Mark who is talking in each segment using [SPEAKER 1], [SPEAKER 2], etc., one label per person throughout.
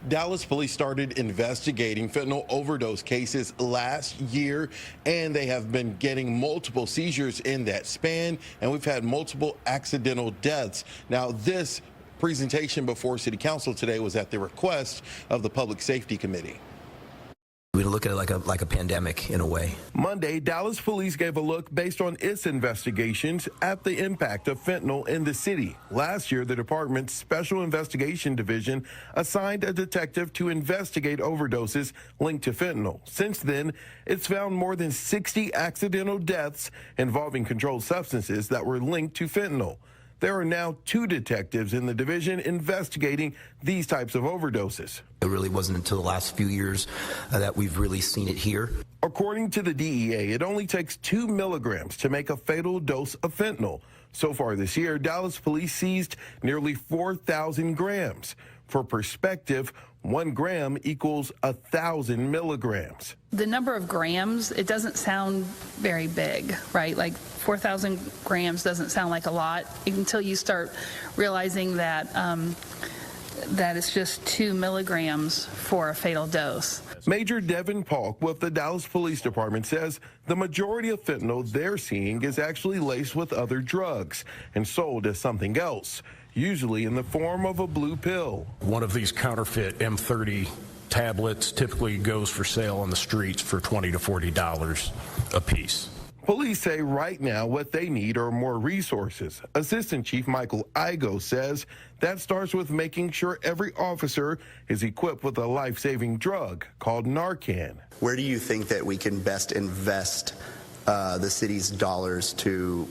[SPEAKER 1] Dallas police started investigating fentanyl overdose cases last year, and they have been getting multiple seizures in that span, and we've had multiple accidental deaths. Now, this presentation before City Council today was at the request of the Public Safety Committee.
[SPEAKER 2] We look at it like a pandemic in a way.
[SPEAKER 1] Monday, Dallas police gave a look based on its investigations at the impact of fentanyl in the city. Last year, the department's Special Investigation Division assigned a detective to investigate overdoses linked to fentanyl. Since then, it's found more than 60 accidental deaths involving controlled substances that were linked to fentanyl. There are now 2 detectives in the division investigating these types of overdoses.
[SPEAKER 2] It really wasn't until the last few years that we've really seen it here.
[SPEAKER 1] According to the DEA, it only takes 2 milligrams to make a fatal dose of fentanyl. So far this year, Dallas police seized nearly 4,000 grams. For perspective, 1 gram equals 1,000 milligrams.
[SPEAKER 3] The number of grams, it doesn't sound very big, right? Like 4,000 grams doesn't sound like a lot until you start realizing that that it's just 2 milligrams for a fatal dose.
[SPEAKER 1] Major Devin Polk with the Dallas Police Department says the majority of fentanyl they're seeing is actually laced with other drugs and sold as something else, usually in the form of a blue pill.
[SPEAKER 4] One of these counterfeit M30 tablets typically goes for sale on the streets for $20 to $40 a piece.
[SPEAKER 1] Police say right now what they need are more resources. Assistant Chief Michael Igo says that starts with making sure every officer is equipped with a life-saving drug called Narcan.
[SPEAKER 5] Where do you think that we can best invest the city's dollars to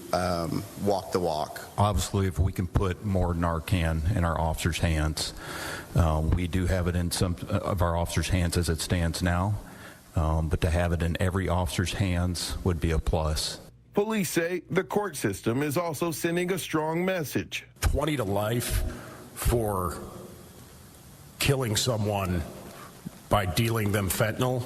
[SPEAKER 5] walk the walk?
[SPEAKER 6] Obviously, if we can put more Narcan in our officers' hands. We do have it in some of our officers' hands as it stands now, but to have it in every officer's hands would be a plus.
[SPEAKER 1] Police say the court system is also sending a strong message.
[SPEAKER 4] 20 to life for killing someone by dealing them fentanyl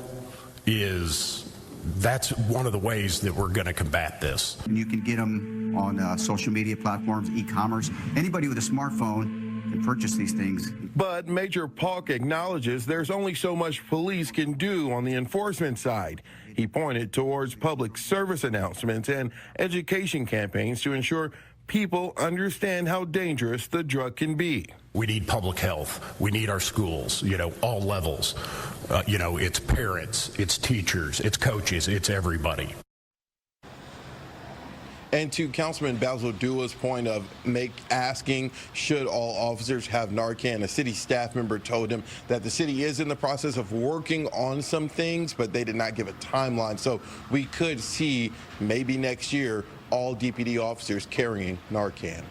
[SPEAKER 4] that's one of the ways that we're going to combat this.
[SPEAKER 7] You can get them on social media platforms, e-commerce. Anybody with a smartphone can purchase these things.
[SPEAKER 1] But Major Polk acknowledges there's only so much police can do on the enforcement side. He pointed towards public service announcements and education campaigns to ensure people understand how dangerous the drug can be.
[SPEAKER 4] We need public health. We need our schools, all levels. It's parents, it's teachers, it's coaches, it's everybody.
[SPEAKER 1] And to Councilman Basil Dua's point of asking should all officers have Narcan, a city staff member told him that the city is in the process of working on some things, but they did not give a timeline. So we could see maybe next year all DPD officers carrying Narcan.